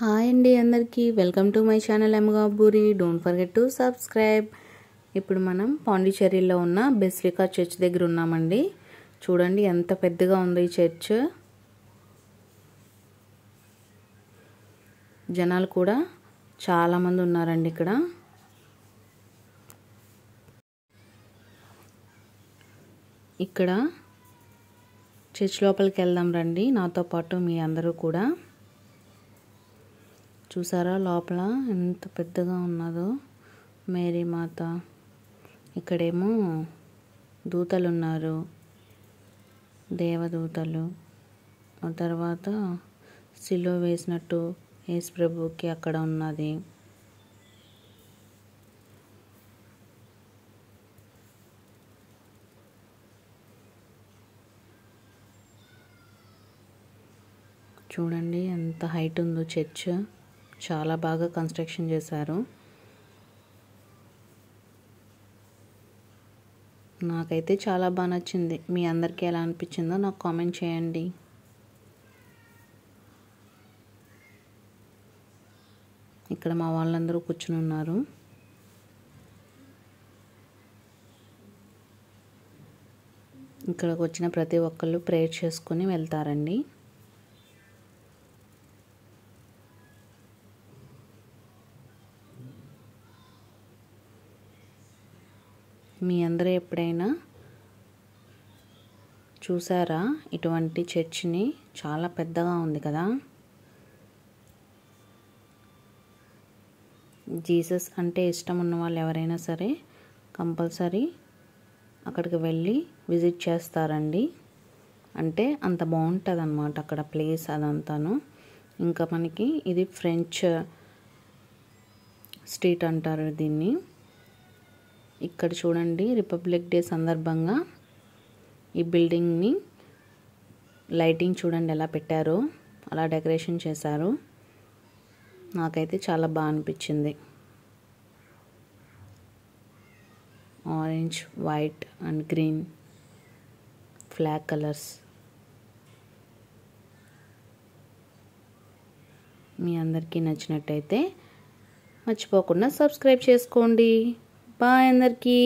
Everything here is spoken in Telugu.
హాయ్ అండి అందరికీ వెల్కమ్ టు మై ఛానల్ ఎమ్గాబూరి. Don't forget to subscribe. ఇప్పుడు మనం పాండిచ్చేరిలో ఉన్న బెసిలికా చర్చ్ దగ్గర ఉన్నామండి. చూడండి ఎంత పెద్దగా ఉంది ఈ చర్చ్. జనాలు కూడా చాలా మంది ఉన్నారండి ఇక్కడ. ఇక్కడ చర్చ్ లోపలికి వెళ్దాం రండి, నాతో పాటు మీ అందరూ కూడా. చూసారా లోపల ఎంత పెద్దగా ఉన్నదో మేరీ మాత. ఇక్కడేమో దూతలు ఉన్నారు, దేవదూతలు. ఆ తర్వాత సిలువ వేసినట్టు యేసు ప్రభువుకి అక్కడ ఉన్నది. చూడండి ఎంత హైట్ ఉందో చర్చ్. చాలా బాగా కన్స్ట్రక్షన్ చేశారు. నాకైతే చాలా బాగా నచ్చింది. మీ అందరికీ ఎలా అనిపించిందో నాకు కామెంట్ చేయండి. ఇక్కడ మా వాళ్ళందరూ కూర్చుని ఉన్నారు. ఇక్కడికి వచ్చిన ప్రతి ఒక్కళ్ళు ప్రేయర్ చేసుకుని వెళ్తారండి. మీ అందరూ ఎప్పుడైనా చూసారా ఇటువంటి చర్చిని? చాలా పెద్దగా ఉంది కదా. జీసస్ అంటే ఇష్టం ఉన్న వాళ్ళు ఎవరైనా సరే కంపల్సరీ అక్కడికి వెళ్ళి విజిట్ చేస్తారండి. అంటే అంత బాగుంటుంది అన్నమాట అక్కడ ప్లేస్ అదంతాను. ఇంకా మనకి ఇది ఫ్రెంచ్ స్ట్రీట్ అంటారు దీన్ని. ఇక్కడ చూడండి రిపబ్లిక్ డే సందర్భంగా ఈ బిల్డింగ్ని లైటింగ్ చూడండి ఎలా పెట్టారో, అలా డెకరేషన్ చేశారు. నాకైతే చాలా బాగా అనిపించింది. Orange, white and green flag colours. మీ అందరికీ నచ్చినట్టయితే మర్చిపోకుండా సబ్స్క్రైబ్ చేసుకోండి. బాయ్ అందరికీ.